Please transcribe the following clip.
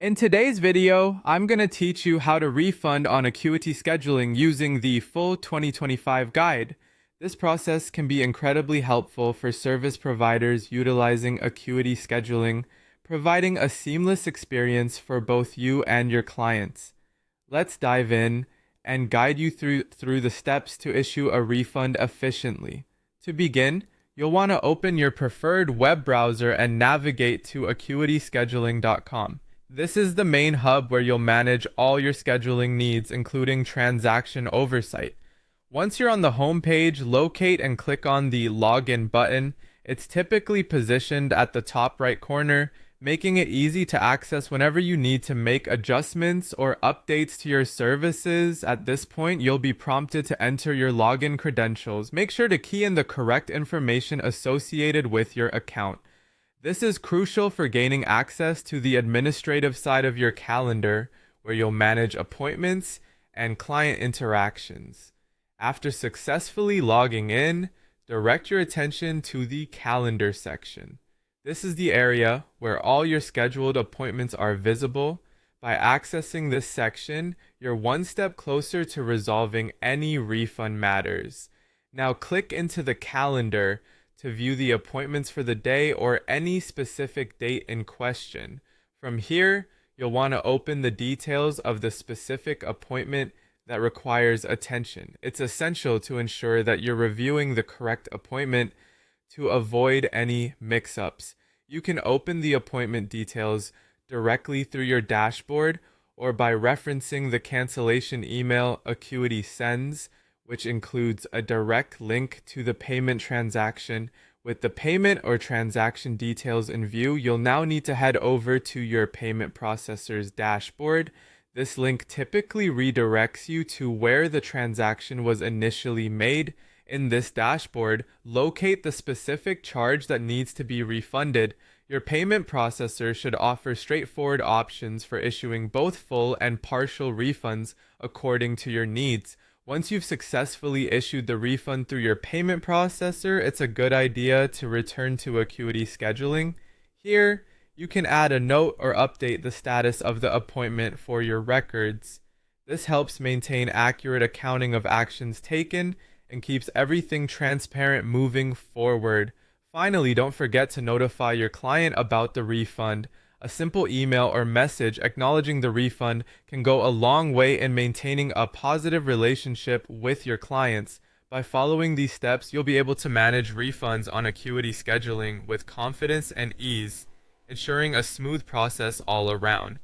In today's video, I'm going to teach you how to refund on Acuity Scheduling using the full 2025 guide. This process can be incredibly helpful for service providers utilizing Acuity Scheduling, providing a seamless experience for both you and your clients. Let's dive in and guide you through the steps to issue a refund efficiently. To begin, you'll want to open your preferred web browser and navigate to acuityscheduling.com. This is the main hub where you'll manage all your scheduling needs, including transaction oversight. Once you're on the home page, locate and click on the Login button. It's typically positioned at the top right corner, making it easy to access whenever you need to make adjustments or updates to your services. At this point, you'll be prompted to enter your login credentials. Make sure to key in the correct information associated with your account. This is crucial for gaining access to the administrative side of your calendar, where you'll manage appointments and client interactions. After successfully logging in, direct your attention to the calendar section. This is the area where all your scheduled appointments are visible. By accessing this section, you're one step closer to resolving any refund matters. Now click into the calendar to view the appointments for the day or any specific date in question. From here, you'll want to open the details of the specific appointment that requires attention. It's essential to ensure that you're reviewing the correct appointment to avoid any mix-ups. You can open the appointment details directly through your dashboard or by referencing the cancellation email Acuity sends, which includes a direct link to the payment transaction. With the payment or transaction details in view, you'll now need to head over to your payment processor's dashboard. This link typically redirects you to where the transaction was initially made. In this dashboard, locate the specific charge that needs to be refunded. Your payment processor should offer straightforward options for issuing both full and partial refunds according to your needs. Once you've successfully issued the refund through your payment processor, it's a good idea to return to Acuity Scheduling. Here, you can add a note or update the status of the appointment for your records. This helps maintain accurate accounting of actions taken and keeps everything transparent moving forward. Finally, don't forget to notify your client about the refund. A simple email or message acknowledging the refund can go a long way in maintaining a positive relationship with your clients. By following these steps, you'll be able to manage refunds on Acuity Scheduling with confidence and ease, ensuring a smooth process all around.